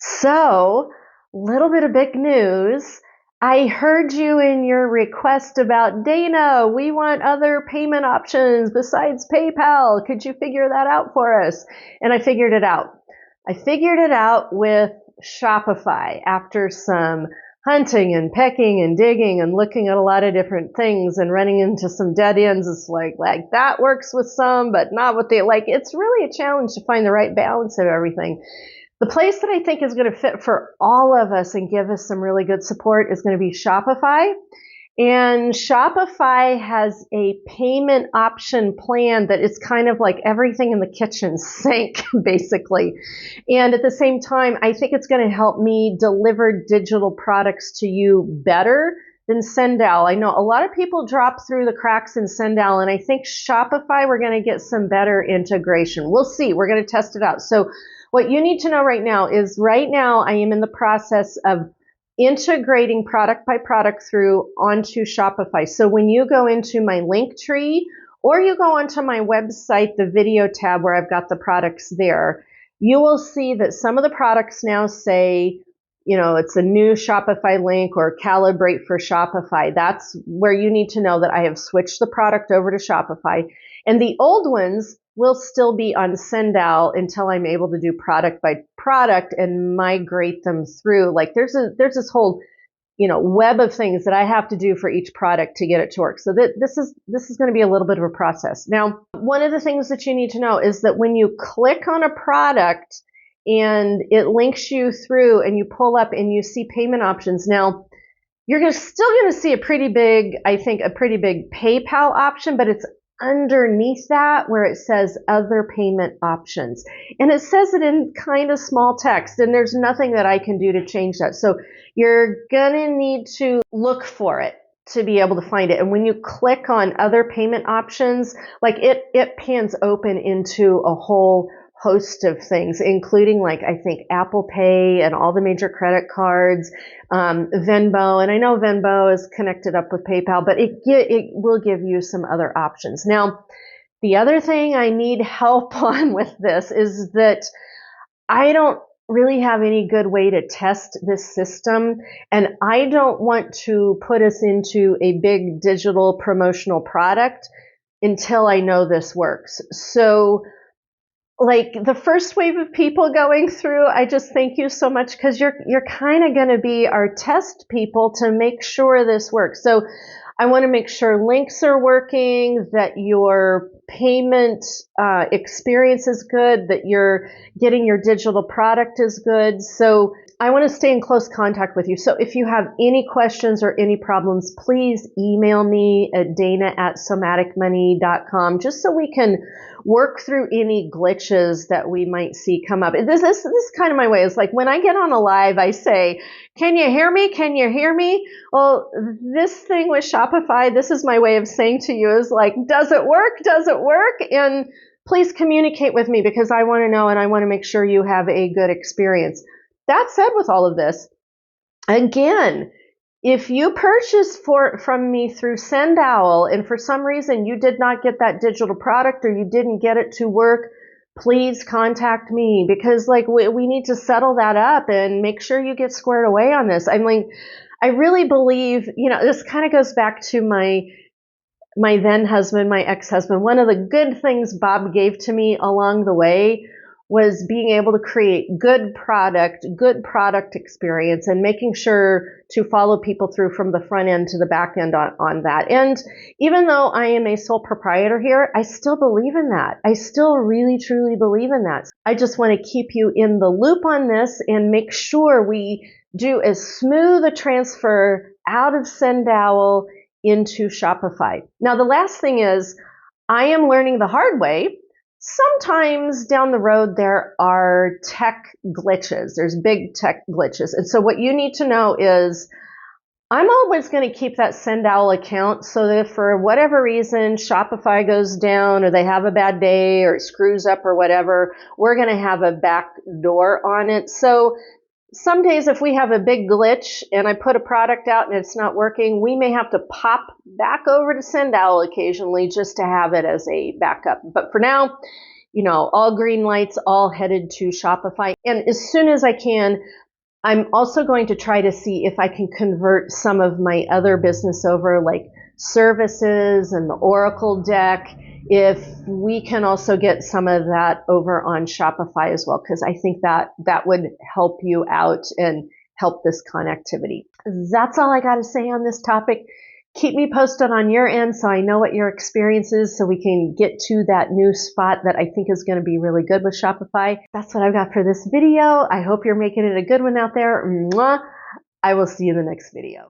So, little bit of big news. I heard you in your request about Dana. We want other payment options besides PayPal. Could you figure that out for us? And I figured it out. I figured it out with Shopify after some hunting and pecking and digging and looking at a lot of different things and running into some dead ends. It's like that works with some, but not with the, it's really a challenge to find the right balance of everything. The place that I think is going to fit for all of us and give us some really good support is going to be Shopify. And Shopify has a payment option plan that is kind of like everything in the kitchen sink, basically. And at the same time, I think it's going to help me deliver digital products to you better than SendOwl. I know a lot of people drop through the cracks in SendOwl, and I think Shopify, we're going to get some better integration. We'll see. We're going to test it out. So what you need to know right now is I am in the process of integrating product by product through onto Shopify. So when you go into my link tree or you go onto my website, the video tab where I've got the products there, you will see that some of the products now say, it's a new Shopify link or calibrate for Shopify. That's where you need to know that I have switched the product over to Shopify. And the old ones will still be on SendOwl until I'm able to do product by product and migrate them through. There's this whole, web of things that I have to do for each product to get it to work. So this is going to be a little bit of a process. Now, one of the things that you need to know is that when you click on a product and it links you through and you pull up and you see payment options, now you're still going to see a pretty big PayPal option, but it's underneath that where it says other payment options. And it says it in kind of small text, and there's nothing that I can do to change that. So you're going to need to look for it to be able to find it. And when you click on other payment options, it pans open into a whole host of things, including I think Apple Pay and all the major credit cards, Venmo, and I know Venmo is connected up with PayPal, but it will give you some other options. Now, the other thing I need help on with this is that I don't really have any good way to test this system, and I don't want to put us into a big digital promotional product until I know this works. So the first wave of people going through, I just thank you so much, because you're kind of going to be our test people to make sure this works. So I want to make sure links are working, that your payment experience is good, that you're getting your digital product is good. So I want to stay in close contact with you. So if you have any questions or any problems, please email me at dana@somaticmoney.com, just so we can work through any glitches that we might see come up. This is kind of my way. It's like when I get on a live, I say, can you hear me? Can you hear me? Well, this thing with Shopify, this is my way of saying to you is does it work? Does it work? And please communicate with me, because I want to know and I want to make sure you have a good experience. That said, with all of this, again, if you purchase from me through SendOwl and for some reason you did not get that digital product or you didn't get it to work, please contact me, because we need to settle that up and make sure you get squared away on this. I really believe, this kind of goes back to my then husband, my ex-husband. One of the good things Bob gave to me along the way was being able to create good product experience, and making sure to follow people through from the front end to the back end on that. And even though I am a sole proprietor here, I still believe in that. I still really, truly believe in that. I just want to keep you in the loop on this and make sure we do as smooth a transfer out of SendOwl into Shopify. Now, the last thing is, I am learning the hard way. Sometimes down the road, there are tech glitches. There's big tech glitches. And so what you need to know is I'm always going to keep that SendOwl account, so that if for whatever reason Shopify goes down or they have a bad day or it screws up or whatever, we're going to have a back door on it. So some days if we have a big glitch and I put a product out and it's not working, we may have to pop back over to SendOwl occasionally just to have it as a backup. But for now, all green lights, all headed to Shopify. And as soon as I can, I'm also going to try to see if I can convert some of my other business over, like services and the Oracle deck, if we can also get some of that over on Shopify as well, because I think that would help you out and help this connectivity. That's all I got to say on this topic. Keep me posted on your end so I know what your experience is so we can get to that new spot that I think is going to be really good with Shopify. That's what I've got for this video. I hope you're making it a good one out there. Mwah. I will see you in the next video.